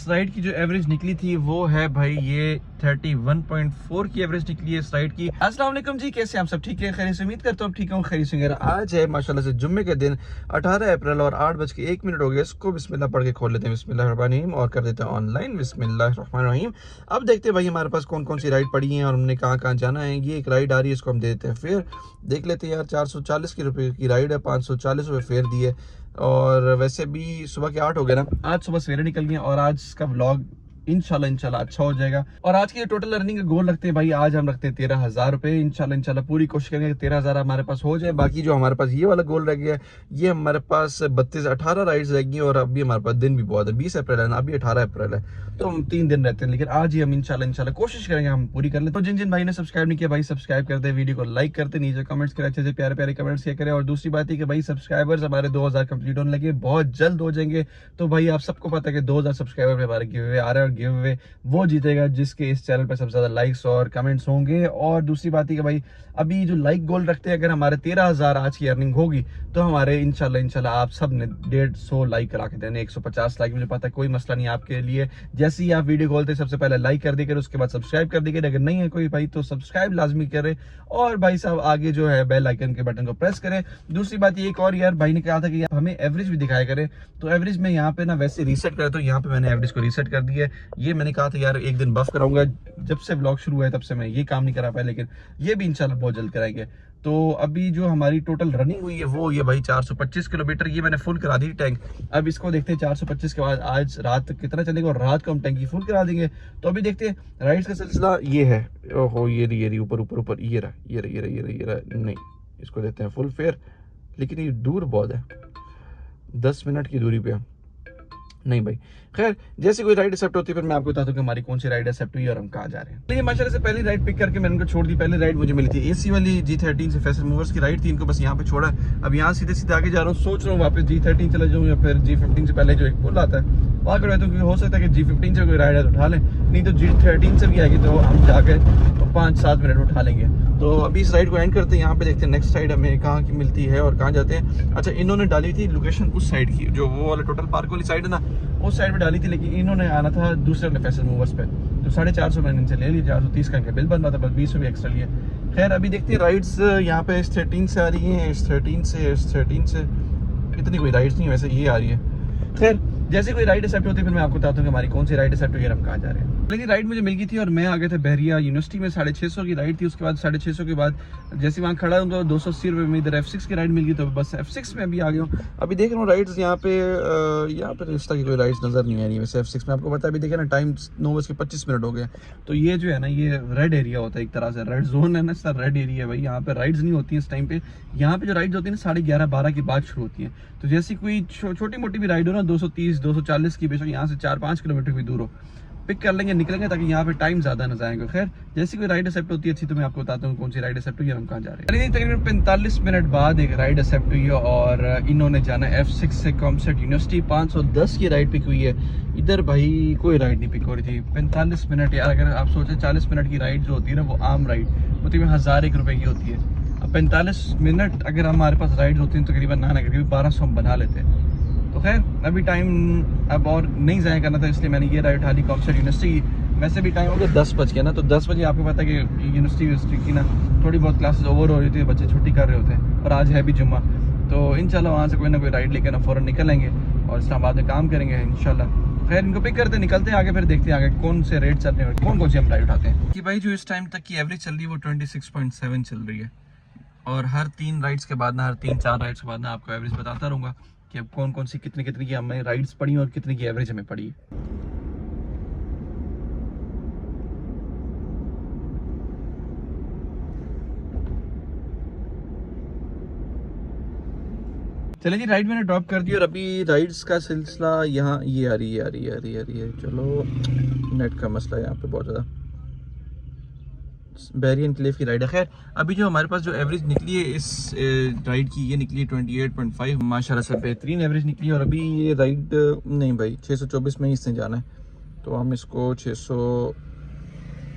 इस राइड की जो एवरेज निकली थी वो है भाई ये 31.4 की एवरेज निकली है इस राइड की। अस्सलाम वालेकुम जी, कैसे हम सब ठीक है? खैर से उम्मीद करता हूँ ठीक हूँ, खैर से। आज है माशाल्लाह से जुम्मे के दिन 18 अप्रैल और 8:01 हो गए। इसको बिस्मिल्लाह पढ़ के खोल लेते हैं, बिस्मिल्लाहिर्रहमानिर्रहीम, और कर देते हैं ऑनलाइन, बिस्मिल्लाहिर्रहमानिर्रहीम। अब देखते हैं भाई हमारे पास कौन कौन सी राइड पड़ी है और हमने कहाँ कहाँ जाना है। ये एक राइड आ रही है, इसको हम दे देते हैं फिर देख लेते हैं यार। 440 रुपये की राइड है, 540 रुपये फेयर दिए। और वैसे भी सुबह के 8 हो गए ना, आज सुबह सवेरे निकल गए और आज का व्लॉग इंशाल्लाह अच्छा हो जाएगा। और आज की टोटल अर्निंग का गोल रखते हैं भाई, आज हम रखते हैं 13,000 रुपये। इंशाल्लाह पूरी कोशिश करेंगे 13,000 हमारे पास हो जाए। बाकी जो हमारे पास ये वाला गोल रह गया है, ये हमारे पास 18 राइड्स रहेंगी। और अभी हमारे पास दिन भी बहुत है, 20 अप्रैल है ना, अभी 18 अप्रैल है, तो हम 3 दिन रहते हैं। लेकिन आज ही हम इंशाल्लाह कोशिश करेंगे हम पूरी कर ले। तो जिन जिन भाई ने सब्सक्राइब नहीं किया भाई सब्सक्राइब कर दे, वीडियो को लाइक करते, नीचे कमेंट्स करें, अच्छे से प्यारे प्यारे कमेंट्स किया करें। और दूसरी बात है कि भाई सब्सक्राइबर्स हमारे 2000 कंप्लीट होने लगे, बहुत जल्द हो जाएंगे। तो भाई आप सबको पता है कि 2000 सब्सक्राइबर पे हमारे गिव अवे आ रहे हैं, और गिव अवे वो जीतेगा जिसके इस चैनल पे सबसे ज्यादा लाइक्स और कमेंट्स होंगे। और दूसरी बात है कि भाई अभी जो लाइक गोल रखते हैं, अगर हमारे 13,000 आज की अर्निंग होगी तो हमारे इंशाल्लाह आप सब ने 150 लाइक करा के देने, 150 लाइक। मुझे पता है कोई मसला नहीं आपके लिए। जैसे ही आप वीडियो खोलते सबसे पहले लाइक कर दी, उसके बाद सब्सक्राइब कर दी। अगर नहीं है कोई भाई तो सब्सक्राइब लाजमी करे, और भाई साहब आगे जो है बेल आइकन के बटन को प्रेस करें। दूसरी बात ये एक और, यार भाई ने कहा था कि हमें एवरेज भी दिखाया करे, तो एवरेज में यहाँ पे ना वैसे रीसेट करे, तो यहाँ पे मैंने एवरेज को रीसेट कर दिया है। ये मैंने कहा था यार एक दिन बफ कराऊंगा, जब से व्लॉग शुरू हुआ है तब से मैं ये काम नहीं करा पाया, लेकिन ये भी इंशाल्लाह बहुत जल्द कराएंगे। तो अभी जो हमारी टोटल रनिंग हुई है वो ये भाई 425 किलोमीटर, ये मैंने फुल करा दी टैंक। अब इसको देखते हैं 425 के बाद आज रात तक कितना चलेगा, और रात को हम टैंकी फुल करा देंगे। तो अभी देखते हैं राइड्स का सिलसिला ये है। ओहो ये रही ऊपर ऊपर ऊपर, ये रहा नहीं, इसको देते हैं फुल फेयर। लेकिन ये दूर बहुत है, 10 मिनट की दूरी पे नहीं भाई। खैर जैसे कोई राइड एक्सेप्ट होती है फिर मैं आपको बताता हूँ कि हमारी कौन सी राइड एक्सेप्ट हुई और हम कहाँ जा रहे हैं। लेकिन माशाल्लाह से पहली राइड पिक करके मैंने उनको छोड़ दी। पहली राइड मुझे मिली थी एसी वाली G13 से, फैसल मूवर्स की राइड थी। इनको बस यहाँ पे छोड़ा, अब यहाँ सीधे सीधे आगे जा रहा हूँ। सोच रहा हूँ वापस G13 चला जाऊँ या फिर G15 से पहले जो एक पुल आता है वहाँ कर रहता हूँ, क्योंकि हो सकता है कि G15 से कोई राइड है तो उठा लें, नहीं तो G13 से भी आएगी तो हम जाकर 5-7 मिनट उठा लेंगे। तो अभी इस राइड को एंड करते हैं, यहाँ पे देखते हैं नेक्स्ट राइड हमें कहाँ की मिलती है और कहाँ जाते हैं। अच्छा इन्होंने डाली थी लोकेशन उस साइड की, जो वो वाला टोटल पार्क वाली साइड है ना, उस साइड पे डाली थी, लेकिन इन्होंने आना था दूसरे अपने फैसल मूवर्स पे, तो 450 मैंने इनसे ले लिया। 430 का इनका बिल बन रहा था, बस 20 रुपये एक्स्ट्रा लिए। खैर अभी देखते हैं राइड्स यहाँ पे S13 से आ रही हैं, S13 से इतनी कोई राइड्स नहीं है वैसे, ये आ रही है। खैर जैसे कोई राइड एक्सेप्ट होती है फिर मैं आपको बताता हूँ कि हमारी कौन सी राइड एक्सेप्ट हुई है, हम कहाँ जा रहे हैं। लेकिन राइड मुझे मिल गई थी और मैं आ गया था बहरिया यूनिवर्सिटी में। 650 की राइड थी, उसके बाद 650 के बाद जैसे वहाँ खड़ा हूँ तो 280 रुपये में इधर F6 की राइड मिल गई, तो बस F6 में अभी आ गया हूँ। अभी देख रहा हूँ राइड्स यहाँ पे रिश्ता की कोई राइड्स नज़र नहीं आ रही है वैसे F6 में। आपको पता है अभी देखे ना टाइम 9:25 हो गए। तो ये जो है ना ये रेड एरिया होता है, एक तरह से रेड जोन है ना सर, रेड एरिया है भाई। यहाँ पे राइड्स नहीं होती है इस टाइम पे। यहाँ पे जो राइड्स होती है ना 11:30-12 के बाद शुरू होती है। तो जैसी कोई छोटी मोटी भी राइड हो ना 230-240 की, बेशक यहाँ से 4-5 किलोमीटर भी दूर हो, पिक कर लेंगे निकलेंगे, ताकि यहाँ पे टाइम ज्यादा न जाएगा। खैर जैसी कोई राइड एक्सेप्ट होती है अच्छी तो मैं आपको बताता हूँ कौन सी राइड एक्सेप्ट हुई है, हम कहाँ जा रहे हैं। तकरीबन 45 मिनट बाद एक राइड एक्सेप्ट हुई है और इन्होंने जाना F6 से कॉमसेट यूनिवर्सिटी। 510 की राइड पिक हुई है। इधर भाई कोई राइड नहीं पिक हो रही थी। 45 मिनट यार, अगर आप सोचें 40 मिनट की राइड जो होती है ना वो आम राइड होती है 1001 रुपये की होती है। अब 45 मिनट अगर हमारे पास राइड होती है तकरीबन ना करीबन 1200 हम बना लेते हैं। तो खैर अभी टाइम अब और नहीं ज़ाया करना था, इसलिए मैंने ये राइड उठा ली कॉमसेट यूनिवर्सिटी। वैसे भी टाइम हो गया 10 बज गया ना, तो 10 बजे आपको पता है कि यूनिवर्सिटी की ना थोड़ी बहुत क्लासेस ओवर हो रही थी, बच्चे छुट्टी कर रहे होते हैं, और आज है भी जुम्मा। तो इंशाल्लाह वहाँ से कोई ना कोई राइड लेकर ना फ़ौरन निकलेंगे और इस्लामाबाद में काम करेंगे इंशाल्लाह। खैर इनको पिक करते निकलते हैं आगे, फिर देखते हैं आगे कौन से रेट चल रहे हैं, कौन कौन सी हम राइड उठाते हैं। कि भाई जो इस टाइम तक की एवरेज चल रही है वो 26.7 चल रही है, और हर 3 राइड्स के बाद ना, हर 3-4 राइड्स के बाद ना आपको एवरेज बताता रहूँगा कि अब कौन कौन सी कितनी कितनी की हमें राइड्स पड़ी और कितनी की एवरेज हमें पड़ी। चले जी राइड मैंने ड्रॉप कर दी और अभी राइड्स का सिलसिला यहाँ ये आ रही है। चलो नेट का मसला है यहाँ पे बहुत ज़्यादा। बैरियन क्लेफ की राइड है। खैर अभी जो हमारे पास जो एवरेज निकली है इस राइड की, ये निकली है 28.5, माशाल्लाह से बेहतरीन एवरेज निकली है। और अभी ये राइड नहीं भाई 624 में ही इसने जाना है, तो हम इसको 600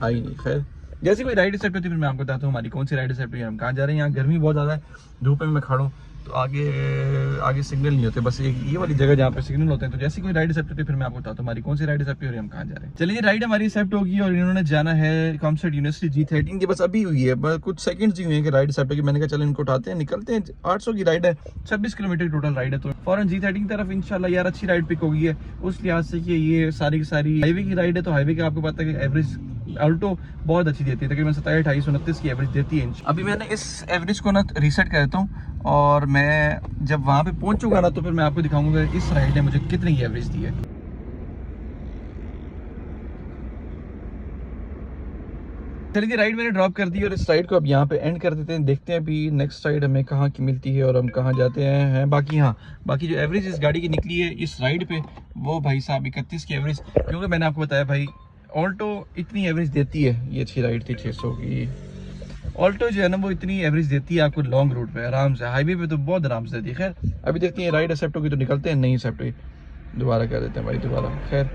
आई नहीं। खैर जैसे कोई राइड एक्सेप्ट होती है फिर मैं आपको बताता हूँ हमारी कौन सी राइड एक्सेप्ट हुई है, हम कहाँ जा रहे हैं। यहाँ गर्मी बहुत ज़्यादा है, धूप में मैं खड़ा हूँ, तो आगे आगे सिग्नल नहीं होते, बस एक ये वाली जगह जहाँ पे सिग्नल होते हैं। तो जैसे कोई राइड एक्सेप्ट होती है फिर मैं आपको बताता हूँ हमारी कौन सी राइड एक्सेप्ट हो रही है, हम कहाँ जा रहे हैं। चलिए राइड हमारी एक्सेप्ट होगी और इन्होंने जाना है कॉमसेट यूनिवर्सिटी G13 की, बस अभी हुई है, बस कुछ सेकंड्स ही हुए हैं कि राइड एक्सेप्ट होगी। मैंने कहा चलो इनको उठाते हैं, निकलते हैं। 800 की राइड है, 26 किलोमीटर टोटल राइड है, तो फौरन G13 की तरफ इंशाल्लाह यार अच्छी राइड पिक होगी है उस लिहाज से कि ये सारी की सारी हाईवे की राइड है। तो हाईवे का आपको पता है कि एवरेज ऑल्टो बहुत अच्छी देती है, तकरीबन 27, 28, 29 की एवरेज देती है। अभी मैंने इस एवरेज को ना रीसेट कर देता हूँ और मैं जब वहाँ पे पहुँचूंगा ना तो फिर मैं आपको दिखाऊंगा इस राइड ने मुझे कितनी एवरेज दी है। चलिए राइड मैंने ड्रॉप कर दी और इस राइड को अब यहाँ पे एंड कर देते हैं। देखते हैं अभी नेक्स्ट राइड हमें कहाँ की मिलती है और हम कहाँ जाते हैं। बाकी हाँ, बाकी जो एवरेज इस गाड़ी की निकली है इस राइड पे वो भाई साहब 31 की एवरेज, क्योंकि मैंने आपको बताया भाई ऑल्टो इतनी एवरेज देती है। ये अच्छी राइड थी 600 की। ऑल्टो जो है ना वो इतनी एवरेज देती है आपको लॉन्ग रूट पे आराम से, हाईवे पे तो बहुत आराम से देती है। खैर अभी देखते हैं राइड एक्सेप्ट होगी तो निकलते हैं, नहीं एक्सेप्ट हुई दोबारा कर देते हैं भाई, दोबारा खैर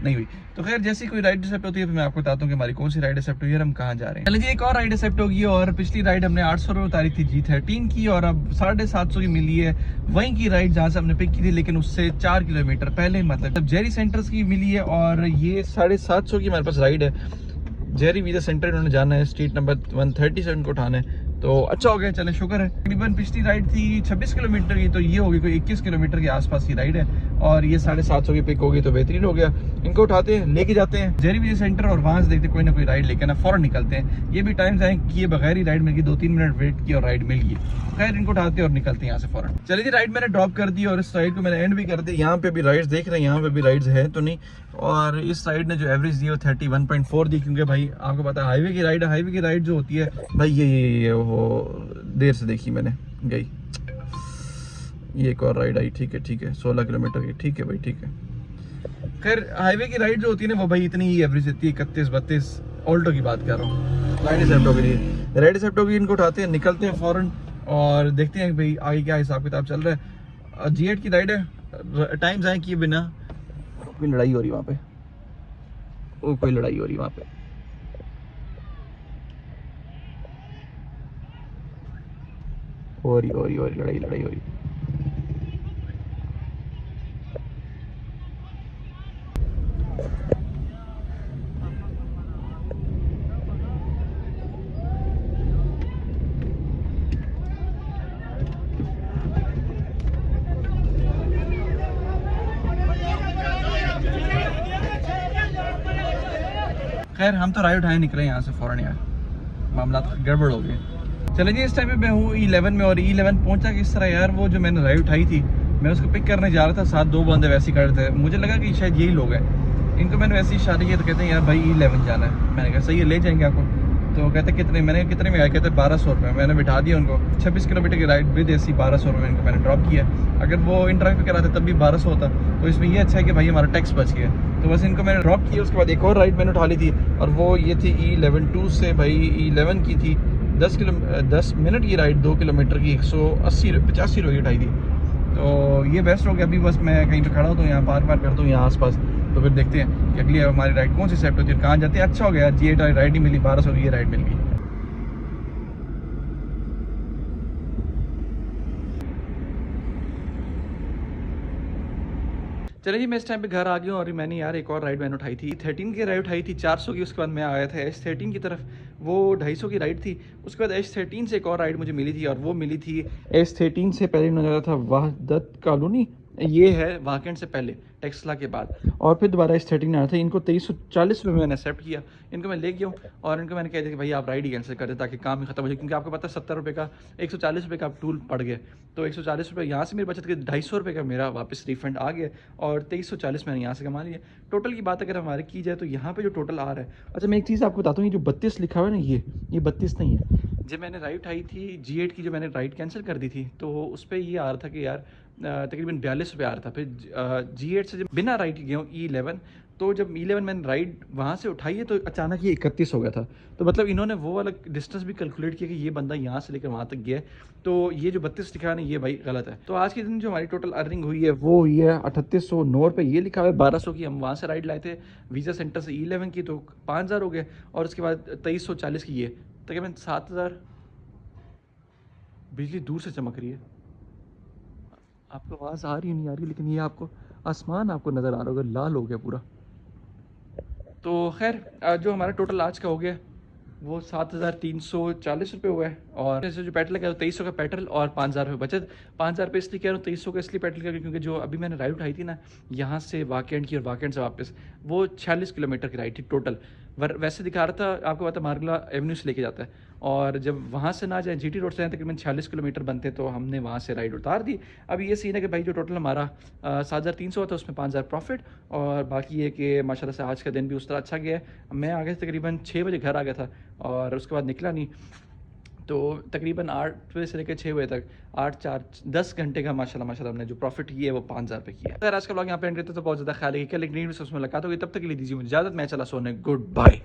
नहीं हुई। तो खैर जैसी कोई राइड एक्सेप्ट होती है फिर मैं आपको बताता हूँ कि हमारी कौन सी राइड एक्सेप्ट हुई है और हम कहाँ जा रहे हैं। चलिए एक और राइड एक्सेप्ट होगी और पिछली राइड हमने 800 रुपये उतारी थी G13 की और अब 750 की मिली है वहीं की राइड जहाँ से हमने पिक की थी, लेकिन उससे 4 किलोमीटर पहले, मतलब जेरी सेंटर्स की मिली है। और ये 750 की हमारे पास राइड है। जेरी वीजा सेंटर इन्होंने जाना है, स्ट्रीट नंबर 130 से उनको उठाना है, तो अच्छा हो गया, चले शुक्र है। तकरीबन पिछली राइड थी 26 किलोमीटर की, तो ये होगी कोई 21 किलोमीटर के आसपास की राइड है और ये 750 की पिक होगी, तो बेहतरीन हो गया। इनको उठाते हैं, लेके जाते हैं जेरी वीजा सेंटर और वहाँ से देखते कोई ना कोई राइड लेके ना फौरन निकलते हैं। ये भी टाइम जाए कि ये बगैर ही राइड मिल गई, 2-3 मिनट वेट की और राइड मिल गई। खैर इनको उठाते हैं और निकलते हैं यहाँ से फौरन। चलिए जी राइड मैंने ड्रॉप कर दी और इस राइड को मैंने एंड भी कर दी। यहाँ पे भी राइड्स देख रहे हैं, यहाँ पे भी राइड्स है तो नहीं, और इस राइड ने जो एवरेज दी है वो 31.4 दी, क्योंकि भाई आपको पता है हाईवे की राइड है। हाईवे की राइड जो होती है भाई ये वो देर से देखी मैंने गई। ये एक और राइड आई, ठीक है 16 किलोमीटर की, ठीक है भाई ठीक है। खैर हाईवे की राइड जो होती है ना वो भाई इतनी ही एवरेज देती है, 31-32। ऑल्टो की बात कर रहा हूँ, राइड एक्सेप्ट हो गई, राइड एक्सेप्ट हो गई। इनको उठाते हैं, निकलते हैं फौरन और देखते हैं भाई आगे क्या हिसाब किताब चल रहा है। G8 की राइड है, टाइम जाए किए बिना। कोई लड़ाई हो रही वहाँ पे, वो कोई लड़ाई हो रही वहाँ पे। हो रही लड़ाई हो रही। खैर हम तो राइड उठाए निकले यहाँ से फौरन, यार मामला तो गड़बड़ हो गए। चले जी इस टाइम पे मैं हूँ E11 में और E11 पहुँचा किस तरह यार, वो जो मैंने राइड उठाई थी मैं उसको पिक करने जा रहा था, साथ 2 बंदे वैसे ही खड़े थे, मुझे लगा कि शायद यही लोग हैं। इनको मैंने वैसे ही इशारे किया तो कहते हैं यार भाई E11 जाना है। मैंने कहा सही है ले जाएंगे आपको, तो कहते कितने, मैंने कितने में आया, कहते 1200 रुपये। मैंने बिठा दिया उनको, 26 किलोमीटर की राइड विद AC 1200 रुपये इनको मैंने ड्रॉप किया। अगर वो इन ड्राइव पे कराते तब भी 1200 होता, तो इसमें ये अच्छा है कि भाई हमारा टैक्स बच गया। तो बस इनको मैंने ड्रॉप किया। उसके बाद एक और राइड मैंने उठा ली थी और वो ये थी E11 2 से भाई E11 की थी 10 मिनट की राइड, 2 किलोमीटर की 180-85 रुपये की उठाई थी। तो ये बेस्ट हो गया। अभी बस मैं कहीं पे खड़ा हूँ तो यहाँ पार कर दूँ यहाँ आसपास, तो फिर देखते हैं कि अगली हमारी राइड कौन सी सेट होती है, कहाँ जाते हैं। अच्छा हो गया G8 राइड नहीं मिली, 1200 की ये राइड मिल गई। चलिए जी मैं इस टाइम पे घर आ गया हूँ और मैंने यार एक और राइड मैंने उठाई थी 13 की राइड उठाई थी 400 की। उसके बाद मैं आया था H13 की तरफ, वो 250 की राइड थी। उसके बाद H13 से एक और राइड मुझे मिली थी और वो मिली थी H13 से पहले नजर था वहदत कॉलोनी, ये है वाकंड से पहले टेक्सला के बाद, और फिर दोबारा H13 आया था। इनको 2340 रुपये मैंने एक्सेप्ट किया, इनको मैं ले गया हूँ और इनको मैंने कह दिया कि भाई आप राइड ही कैंसिल कर दें ताकि काम ही खत्म हो जाए, क्योंकि आपको पता है 70 रुपये का 140 रुपये का टूल पड़ गया। तो 140 रुपये यहाँ से मेरी बचत के 250 रुपये का मेरा वापस रिफंड आ गया और 2340 मैंने यहाँ से कमा लिया। टोटल की बात अगर हमारी की जाए तो यहाँ पे जो टोटल आ रहा है, अच्छा मैं एक चीज़ आपको बताता हूँ, ये जो 32 लिखा हुआ है ना, ये 32 नहीं है। जब मैंने राइड उठाई थी G8 की, जो मैंने राइड कैंसिल कर दी थी, तो उस पर ये आ रहा था कि यार तकरीबन 42 रुपये आ रहा था। फिर G8 से जब बिना राइड के गया हूँ E11, तो जब E11 मैंने राइड वहाँ से उठाई है तो अचानक ये 31 हो गया था। तो मतलब इन्होंने वो वाला डिस्टेंस भी कैलकुलेट किया कि ये बंदा यहाँ से लेकर वहाँ तक गया है, तो ये जो 32 लिखा है ये भाई गलत है। तो आज के दिन जो हमारी टोटल अर्निंग हुई है वो हुई है 3809 रुपये। ये लिखा है 1200 की, हम वहाँ से राइड लाए थे वीज़ा सेंटर से E11 की, तो 5000 हो गए और उसके बाद 2340 की ये तकरीबन 7000। बिजली दूर से चमक रही है, आपको आवाज़ आ रही नहीं आ रही, लेकिन ये आपको आसमान आपको नज़र आ रहा होगा, लाल हो गया पूरा। तो खैर जो हमारा टोटल आज का हो गया वो 7,340 रुपये हुआ है। और जैसे जो पेट्रोल का 2300 का पेट्रोल और 5,000 रुपये बचत। 5,000 रुपये इसलिए कह रहा हूँ, 2300 का इसलिए पेट्रोल का क्योंकि जो अभी मैंने राइड उठाई थी ना, यहाँ से वाकेंड की और वाकेंड से वापस, वो 46 किलोमीटर की राइड थी टोटल। वैसे दिखा रहा था, आपको पता मार्गला एवेन्यू से लेके जाता है, और जब वहाँ से ना जाए जीटी रोड से जाए तकरीबन 46 किलोमीटर बनते, तो हमने वहाँ से राइड उतार दी। अब ये सीन है कि भाई जो टोटल हमारा 7,300 था, उसमें 5,000 प्रॉफिट, और बाकी ये कि माशाल्लाह से आज का दिन भी उस तरह अच्छा गया है। मैं आ गया तकरीबन 6 बजे घर आ गया था, और उसके बाद निकला नहीं, तो तकरीबन 8 बजे से लेकर 6 बजे तक 10 घंटे का माशाल्लाह हमने जो प्रॉफिट किया है वो 5,000 रुपये किया है। अगर आज का ब्लॉग यहाँ पे एंड करते तो बहुत ज़्यादा ख्याल है कि कल एक नई वीडियो से मुलाकात होगी। तब तक के लिए दीजिए मुझे इजाज़त, मैं चला सोने, गुड बाय।